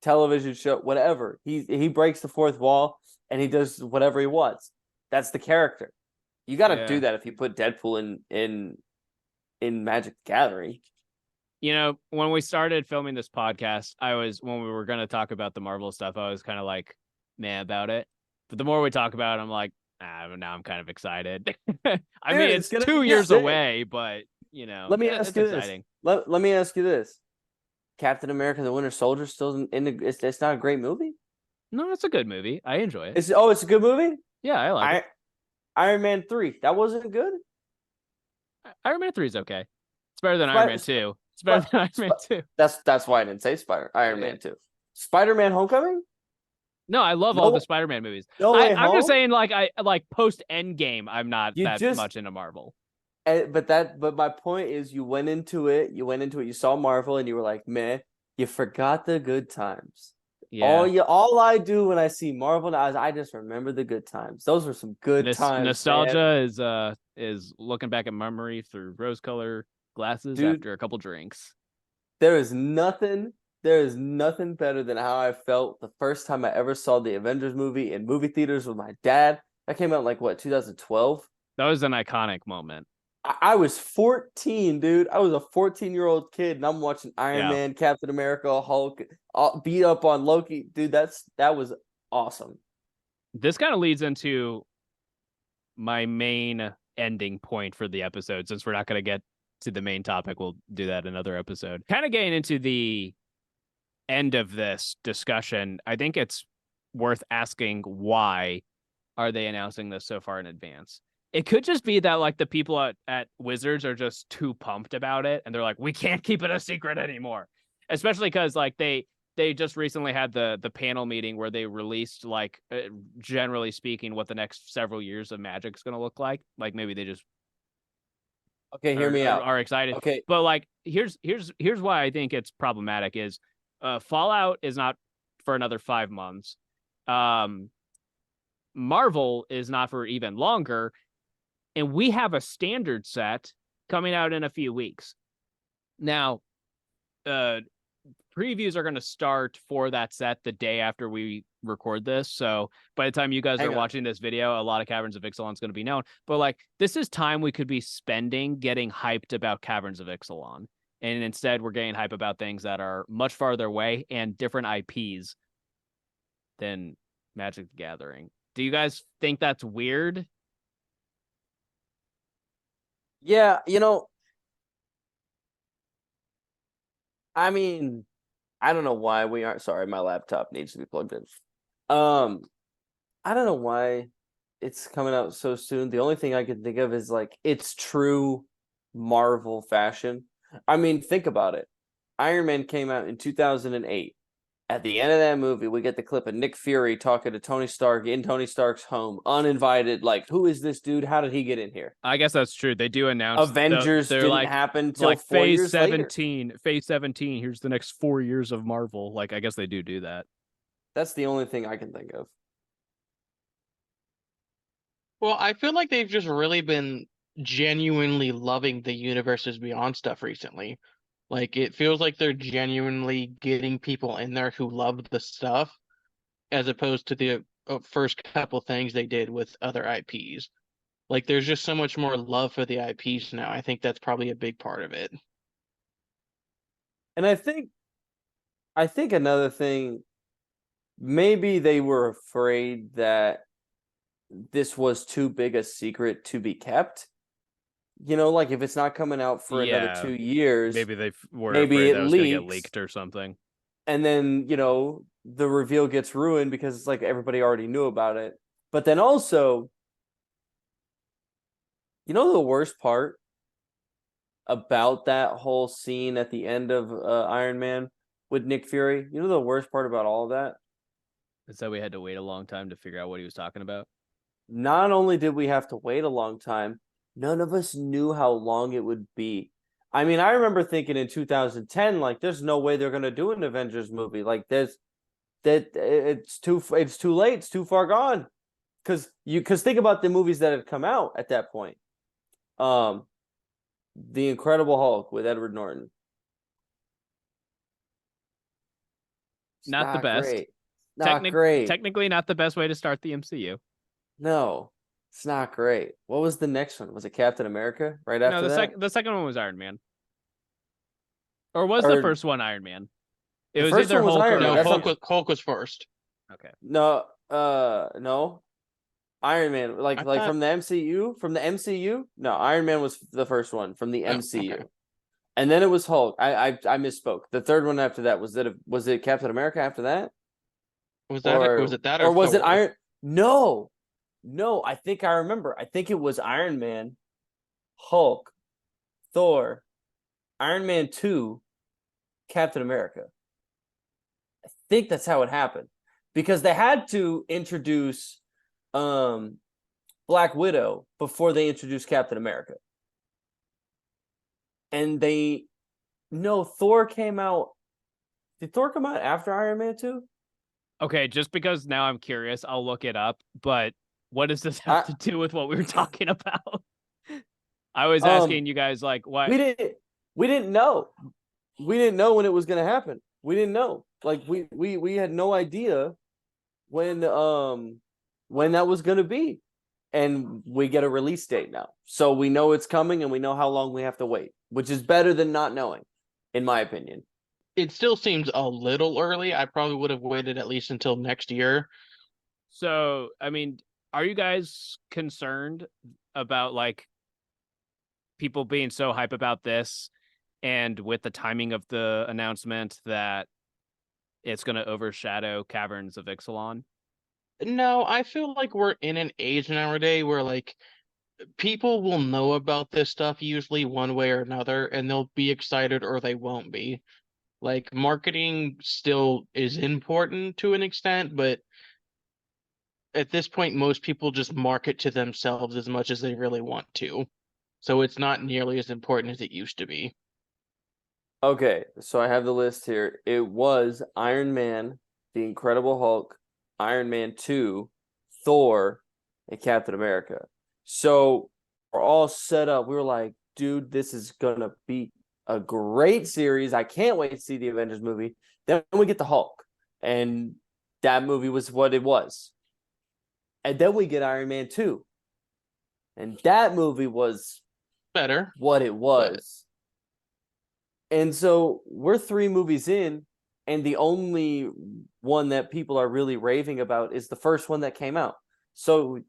television show, whatever. He breaks the fourth wall and he does whatever he wants. That's the character. You got to do that if you put Deadpool in Magic the Gathering. You know, when we started filming this podcast, when we were going to talk about the Marvel stuff, I was kind of like meh about it. But the more we talk about it, I'm like, now I'm kind of excited. I mean, it's 2 years away, but you know, let me ask you this. Let me ask you this. Captain America: The Winter Soldier still it's not a great movie? No, it's a good movie. I enjoy it. It's a good movie? Yeah, I like it. Iron Man 3, that wasn't good? Iron Man 3 is okay. It's better than Iron Man 2. It's better than Iron Man 2. That's why I didn't say Iron Man 2. Spider-Man Homecoming? No, I love all the Spider-Man movies. I'm just saying, like post Endgame, I'm not much into Marvel. But my point is, you went into it. You saw Marvel, and you were like, meh. You forgot the good times. Yeah. All I do when I see Marvel now is I just remember the good times. Those were some good times. Nostalgia is looking back at memory through rose-colored glasses after a couple drinks. There is nothing better than how I felt the first time I ever saw the Avengers movie in movie theaters with my dad. That came out 2012? That was an iconic moment. I was 14, dude. I was a 14-year-old kid, and I'm watching Iron Man, Captain America, Hulk, beat up on Loki. Dude, that was awesome. This kind of leads into my main ending point for the episode, since we're not going to get to the main topic, we'll do that another episode. Kind of getting into the end of this discussion, I think it's worth asking, why are they announcing this so far in advance? It could just be that like the people at Wizards are just too pumped about it, and they're like, we can't keep it a secret anymore. Especially because like they just recently had the panel meeting where they released like generally speaking what the next several years of Magic's going to look like. Like maybe they just hear me out. Are excited. Okay, but like here's why I think it's problematic is Fallout is not for another 5 months. Marvel is not for even longer, and we have a standard set coming out in a few weeks. Now, previews are going to start for that set the day after we record this. So by the time you guys are watching this video, a lot of Caverns of Ixalan is going to be known. But like, this is time we could be spending getting hyped about Caverns of Ixalan. And instead, we're getting hype about things that are much farther away and different IPs than Magic the Gathering. Do you guys think that's weird? Yeah, I mean, I don't know why we aren't. Sorry, my laptop needs to be plugged in. I don't know why it's coming out so soon. The only thing I can think of is like it's true Marvel fashion. I mean, think about it. Iron Man came out in 2008. At the end of that movie, we get the clip of Nick Fury talking to Tony Stark in Tony Stark's home, uninvited. Like, who is this dude? How did he get in here? I guess that's true. They do announce Avengers they're didn't like, happen till like 4 phase years 17. later. Phase 17. Here's the next 4 years of Marvel. Like, I guess they do that. That's the only thing I can think of. Well, I feel like they've just really been genuinely loving the Universes Beyond stuff recently. Like, it feels like they're genuinely getting people in there who love the stuff, as opposed to the first couple things they did with other IPs. Like, there's just so much more love for the IPs now. I think that's probably a big part of it. And I think another thing, maybe they were afraid that this was too big a secret to be kept. Like if it's not coming out for another 2 years, maybe they were maybe afraid it that was going to get leaks, leaked or something. and then the reveal gets ruined because it's like everybody already knew about it. But then also, the worst part about that whole scene at the end of Iron Man with Nick Fury, the worst part about all of that is that we had to wait a long time to figure out what he was talking about. Not only did we have to wait a long time, none of us knew how long it would be. I mean, I remember thinking in 2010, like, there's no way they're gonna do an Avengers movie. Like, it's too late, it's too far gone. Because think about the movies that had come out at that point. The Incredible Hulk with Edward Norton. Not the best. Great. Not great. Technically not the best way to start the MCU. No, it's not great. What was the next one? Was it Captain America right after that? The second one was Iron Man. Or was the first one Iron Man? It was either Hulk or no, Hulk was first. Okay. No, no. Iron Man, from the MCU, No, Iron Man was the first one from the MCU. Okay. And then it was Hulk. I misspoke. The third one after that was it Captain America after that? Was it Iron? No, I think I remember. I think it was Iron Man, Hulk, Thor, Iron Man 2, Captain America. I think that's how it happened because they had to introduce Black Widow before they introduced Captain America. And Thor came out. Did Thor come out after Iron Man 2? Okay, just because now I'm curious, I'll look it up. But what does this have to do with what we were talking about? I was asking you guys, like, why we didn't know. We didn't know when it was going to happen. We didn't know. Like we had no idea when that was going to be. And we get a release date now. So we know it's coming and we know how long we have to wait, which is better than not knowing, in my opinion. It still seems a little early. I probably would have waited at least until next year. So, I mean, are you guys concerned about, like, people being so hype about this, and with the timing of the announcement that it's going to overshadow Caverns of Ixalan? No, I feel like we're in an age nowadays where like people will know about this stuff usually one way or another, and they'll be excited or they won't be. Like marketing still is important to an extent, but at this point, most people just market to themselves as much as they really want to. So it's not nearly as important as it used to be. Okay, so I have the list here. It was Iron Man, The Incredible Hulk, Iron Man 2, Thor, and Captain America. So we're all set up. We were like, dude, this is gonna be a great series. I can't wait to see the Avengers movie. Then we get the Hulk, and that movie was what it was. And then we get Iron Man 2, and that movie was Better. what it was. And so we're 3 movies in, and the only one that people are really raving about is the first one that came out. So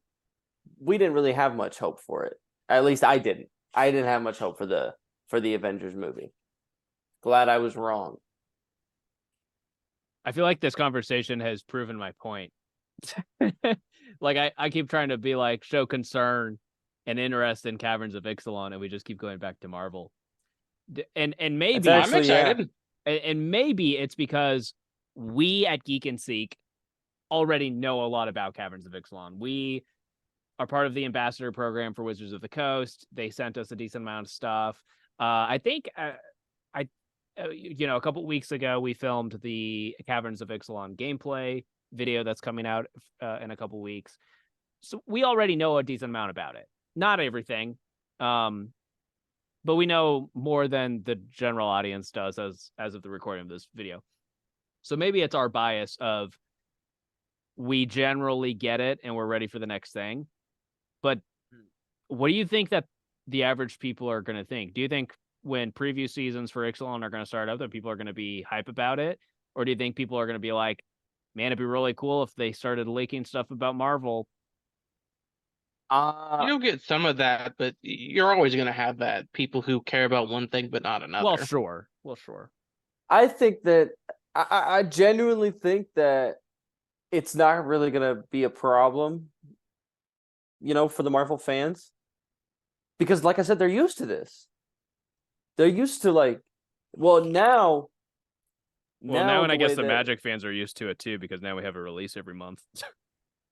we didn't really have much hope for it. At least I didn't. I didn't have much hope for the Avengers movie. Glad I was wrong. I feel like this conversation has proven my point. Like I keep trying to be like show concern and interest in Caverns of Ixalan, and we just keep going back to Marvel. And maybe I'm excited. And maybe it's because we at Geek and Seek already know a lot about Caverns of Ixalan. We are part of the ambassador program for Wizards of the Coast. They sent us a decent amount of stuff. I think a couple weeks ago we filmed the Caverns of Ixalan gameplay video that's coming out in a couple weeks. So we already know a decent amount about it. Not everything. But we know more than the general audience does as of the recording of this video. So maybe it's our bias of we generally get it and we're ready for the next thing. But what do you think that the average people are going to think? Do you think when preview seasons for Ixalan are going to start up that people are going to be hype about it? Or do you think people are going to be like, man, it'd be really cool if they started leaking stuff about Marvel? You'll get some of that, but you're always going to have that. People who care about one thing but not another. Well, sure. I think that I genuinely think that it's not really gonna be a problem, for the Marvel fans. Because like I said, they're used to this. They're used to now and I guess the that... Magic fans are used to it too, because now we have a release every month.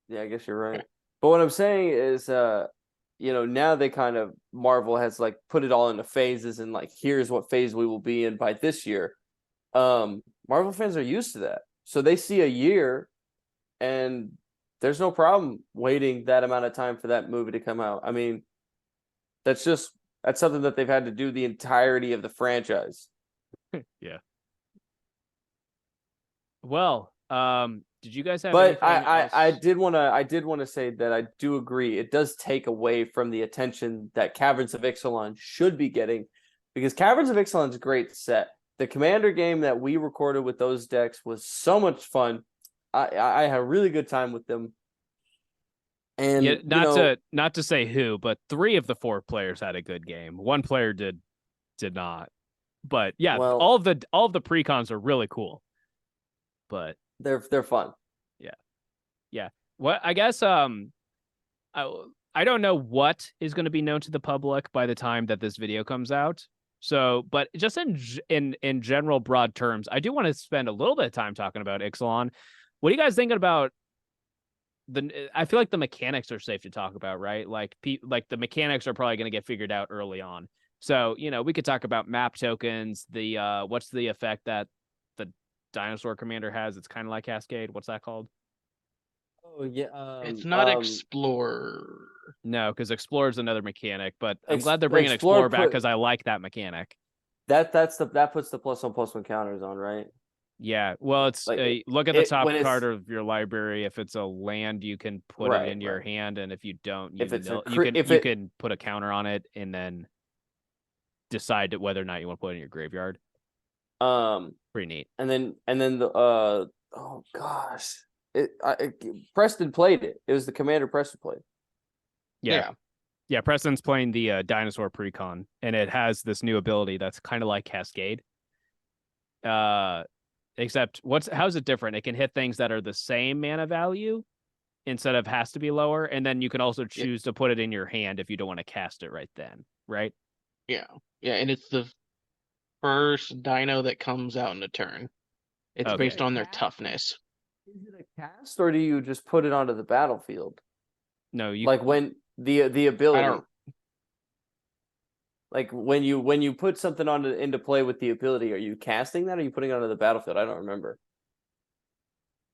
Yeah, I guess you're right. But what I'm saying is, now they kind of Marvel has put it all into phases, and here's what phase we will be in by this year. Marvel fans are used to that, so they see a year, and there's no problem waiting that amount of time for that movie to come out. I mean, that's something that they've had to do the entirety of the franchise. Yeah. Well, did you guys have? But I did want to say that I do agree. It does take away from the attention that Caverns of Ixalan should be getting, because Caverns of Ixalan is a great set. The Commander game that we recorded with those decks was so much fun. I had a really good time with them. And not to say who, but 3 of the 4 players had a good game. 1 player did not. But yeah, all of the precons are really cool. But they're fun. Yeah. What I guess I don't know what is going to be known to the public by the time that this video comes out. So, but just in general broad terms, I do want to spend a little bit of time talking about Ixalan. What are you guys thinking about I feel like the mechanics are safe to talk about, right? Like the mechanics are probably going to get figured out early on. So, we could talk about map tokens, the what's the effect that the dinosaur commander has. It's kind of like Cascade. What's that called? Oh yeah, it's not Explorer. No, because Explorer is another mechanic, but I'm glad they're bringing Explorer back because I like that mechanic. That puts the +1/+1 counters on, right? Yeah, well, it's look at the top card of your library. If it's a land, you can put it in your hand, and if you don't, you can put a counter on it, and then decide whether or not you want to put it in your graveyard. Pretty neat. And then the oh gosh, Preston played it. It was the commander Preston played. Yeah. Yeah, Preston's playing the dinosaur precon, and it has this new ability that's kind of like Cascade. Except how's it different? It can hit things that are the same mana value instead of has to be lower, and then you can also Yeah, choose to put it in your hand if you don't want to cast it right then, right? yeah, yeah, and it's the first dino that comes out in a turn. It's Is it Okay. based a on their cast? toughness. Is it a cast, or do you just put it onto the battlefield? No, you Like when the I ability, don't like when you put something into play with the ability, are you casting that, or are you putting it onto the battlefield? I don't remember.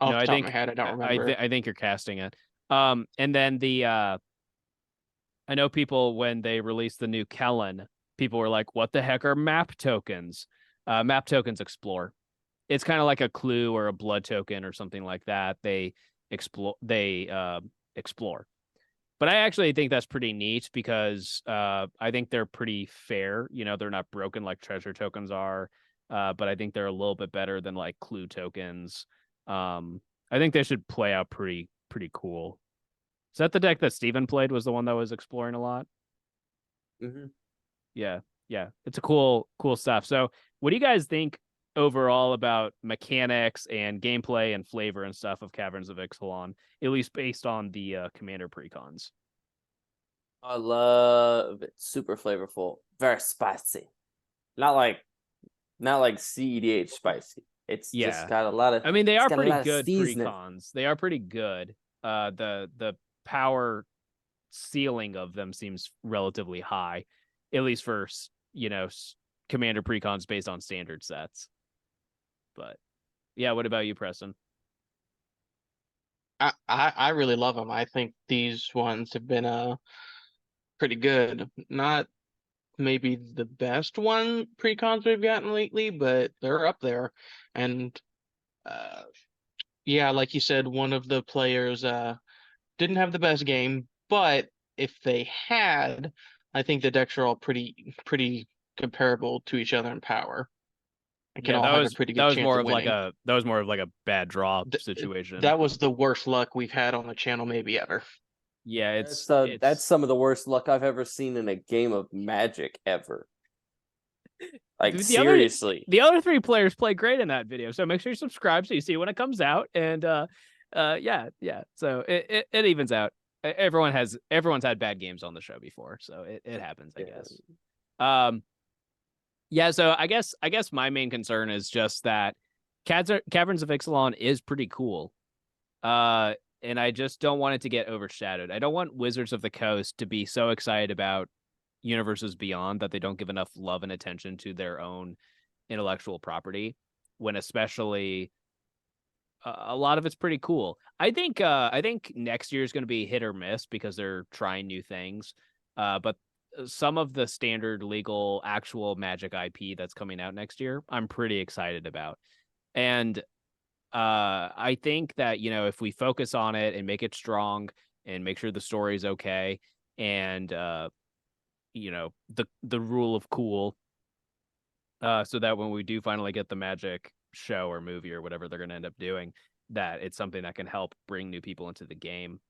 no, off the I top of my think head, I don't remember. I think you're casting it. And then the I know people when they released the new Kellen, people were like, "What the heck are map tokens?" Map tokens explore. It's kind of like a clue or a blood token or something like that. They explore. But I actually think that's pretty neat because I think they're pretty fair. You know, they're not broken like treasure tokens are, but I think they're a little bit better than like clue tokens. I think they should play out pretty cool. Is that the deck that Steven played? Was the one that was exploring a lot? Mm-hmm. Yeah, yeah, it's a cool stuff. So, what do you guys think overall about mechanics and gameplay and flavor and stuff of Caverns of Ixalan, at least based on the Commander precons? I love it. Super flavorful, very spicy. Not like CEDH spicy. It's just Yeah, got a lot of I mean they it's are got a pretty lot of good seasoning. precons. They are pretty good. The power ceiling of them seems relatively high, at least for Commander precons based on standard sets. But yeah, what about you, Preston? I really love them. I think these ones have been pretty good. Not maybe the best one precons we've gotten lately, but they're up there. And uh yeah, like you said, one of the players didn't have the best game, but if they had, I think the decks are all pretty comparable to each other in power and can Yeah, all have a pretty that good was chance more of of like winning. a bad draw Th- situation. that was the worst luck we've had on the channel maybe ever. Yeah, That's it's some of the worst luck I've ever seen in a game of Magic ever. Like dude, seriously. the other three players play great in that video. So make sure you subscribe so you see when it comes out. And yeah. So it evens out. Everyone's had bad games on the show before, so it happens, I Yeah. guess. Um yeah, so I guess my main concern is just that Caverns of Ixalan is pretty cool. Uh and I just don't want it to get overshadowed. I don't want Wizards of the Coast to be so excited about universes beyond that they don't give enough love and attention to their own intellectual property when especially a lot of it's pretty cool. I think next year is going to be hit or miss because they're trying new things. But some of the standard legal actual Magic IP that's coming out next year, I'm pretty excited about. And I think that, if we focus on it and make it strong and make sure the story is okay and the rule of cool, so that when we do finally get the Magic show or movie or whatever they're going to end up doing, that it's something that can help bring new people into the game.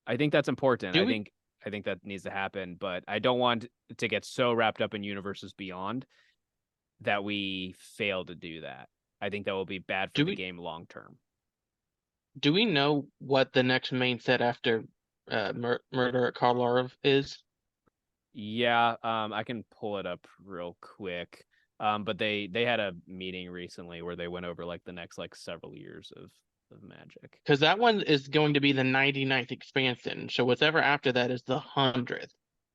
I think that's important. Do I we think I think that needs to happen, but I don't want to get so wrapped up in universes beyond that we fail to do that. I think that will be bad for do the we game long term. do we know what the next main set after Murder at Karlov is? Yeah, I can pull it up real quick. But they had a meeting recently where they went over like the next like several years of Magic. Because that one is going to be the 99th expansion. So whatever after that is the 100th.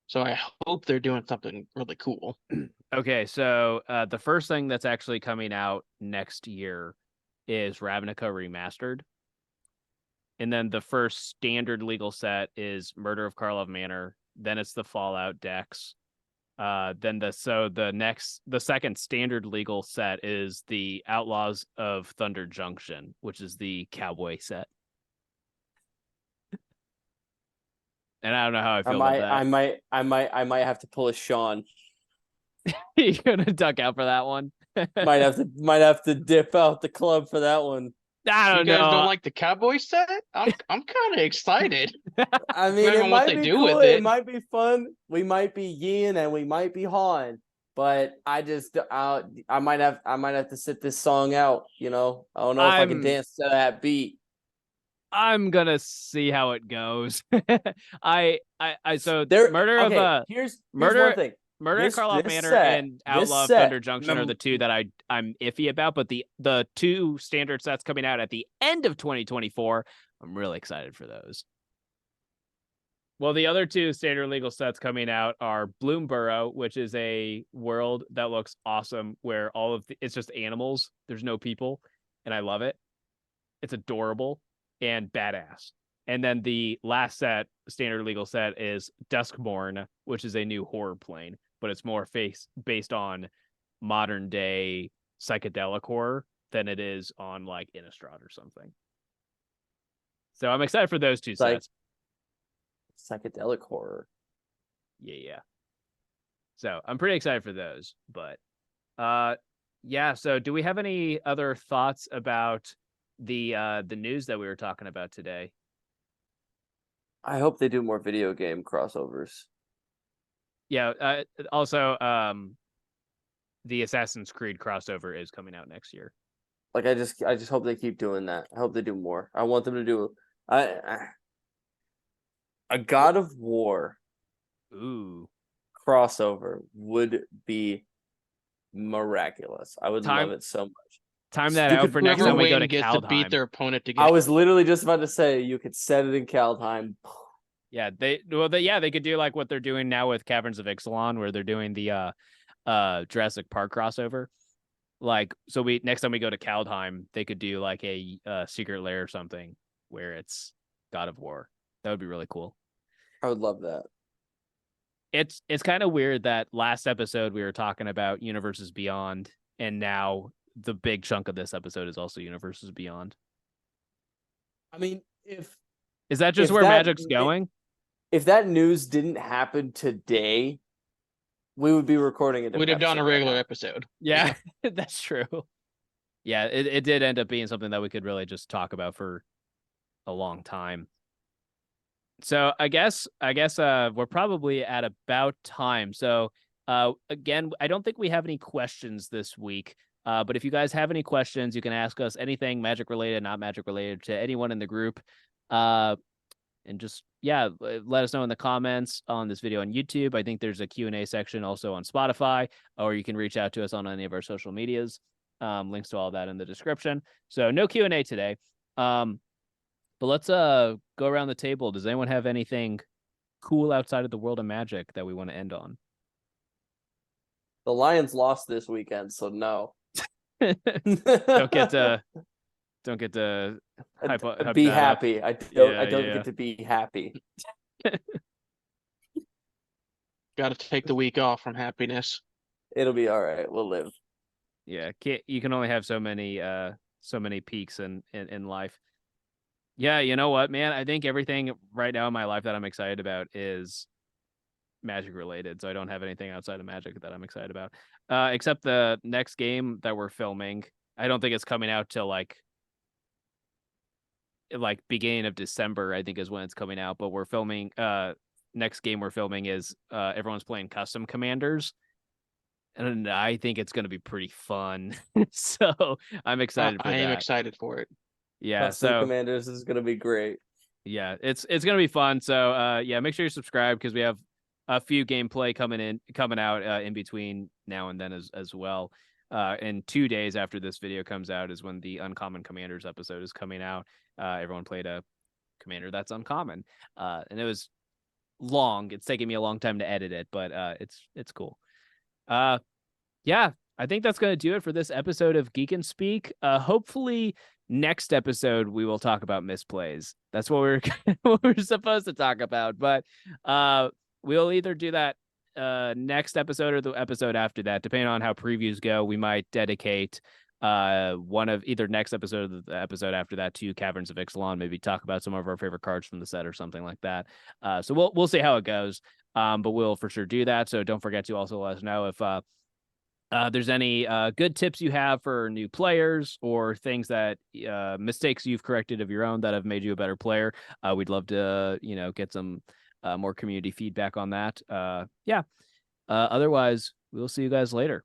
So I hope they're doing something really cool. Okay, so the first thing that's actually coming out next year is Ravnica Remastered. And then the first standard legal set is Murder of Karlov Manor. Then it's the Fallout decks. Then the second standard legal set is the Outlaws of Thunder Junction, which is the cowboy set. And I don't know how I I feel about might I that. might I might I might have to pull a Sean. You're gonna duck out for that one. Might have to dip out the club for that one. I You don't guys don't know. like the cowboy set? I'm kind of excited. I mean, Depending it on what might they be do cool. with It it. might be fun. We might be Yin and we might be Han, but I might have to sit this song out. I don't know if I can I'm dance to that beat. I'm gonna see how it goes. So There. murder of Okay. Here's one murder thing. Murder at This Karloff this Manor set and this Outlaw of set. Thunder Junction are the two that I'm iffy about, but the two standard sets coming out at the end of 2024, I'm really excited for those. Well, the other two standard legal sets coming out are Bloomborough, which is a world that looks awesome, where it's just animals. There's no people, and I love it. It's adorable and badass. And then the last set, standard legal set, is Duskborn, which is a new horror plane, but it's more based on modern day psychedelic horror than it is on like Innistrad or something. So I'm excited for those two sets. Psychedelic horror. Yeah. So I'm pretty excited for those. But yeah, so do we have any other thoughts about the news that we were talking about today? I hope they do more video game crossovers. Yeah, also the Assassin's Creed crossover is coming out next year. Like I just hope they keep doing that. I hope they do more. I want them to do a God of War crossover would be miraculous. I would love it so much. Time that out for next time we go to gets Kaldheim. to beat their opponent together. I was literally just about to say you could set it in Kaldheim. Yeah, they could do like what they're doing now with Caverns of Ixalan, where they're doing the Jurassic Park crossover. Like, so next time we go to Kaldheim, they could do like a secret lair or something where it's God of War. That would be really cool. I would love that. It's kind of weird that last episode we were talking about Universes Beyond, and now the big chunk of this episode is also Universes Beyond. I mean, is that just where Magic's going? If that news didn't happen today, we would be recording it. We'd have done a regular episode. Yeah, that's true. Yeah, it did end up being something that we could really just talk about for a long time. So I guess we're probably at about time. So again, I don't think we have any questions this week. But if you guys have any questions, you can ask us anything Magic related, not Magic related, to anyone in the group. And just, let us know in the comments on this video on YouTube. I think there's a Q&A section also on Spotify, or you can reach out to us on any of our social medias. Links to all that in the description. So no Q&A today. But let's go around the table. Does anyone have anything cool outside of the world of Magic that we want to end on? The Lions lost this weekend, so no. Don't get to be happy. I don't get to be happy. Got to take the week off from happiness. It'll be all right. We'll live. Yeah, you can only have so many peaks in life. Yeah, you know what, man? I think everything right now in my life that I'm excited about is Magic related. So I don't have anything outside of Magic that I'm excited about. Except the next game that we're filming. I don't think it's coming out till like beginning of December, I think is when it's coming out. But we're filming next game we're filming is everyone's playing custom commanders. And I think it's gonna be pretty fun. So I'm excited for that. I am excited for it. Yeah, Custom Commanders is gonna be great. Yeah, it's gonna be fun. So make sure you subscribe because we have a few gameplay coming out in between now and then as well. And 2 days after this video comes out is when the Uncommon Commanders episode is coming out. Everyone played a commander that's uncommon, and it was long. It's taking me a long time to edit it, but it's cool. Yeah, I think that's gonna do it for this episode of Geek and Speak. Hopefully next episode we will talk about misplays. That's what we're supposed to talk about, but we'll either do that next episode or the episode after that, depending on how previews go. We might dedicate one of either next episode or the episode after that to Caverns of Ixalan, maybe talk about some of our favorite cards from the set or something like that. So we'll see how it goes, but we'll for sure do that. So don't forget to also let us know if there's any good tips you have for new players or things that mistakes you've corrected of your own that have made you a better player. We'd love to, get some more community feedback on that. Yeah. Otherwise, we'll see you guys later.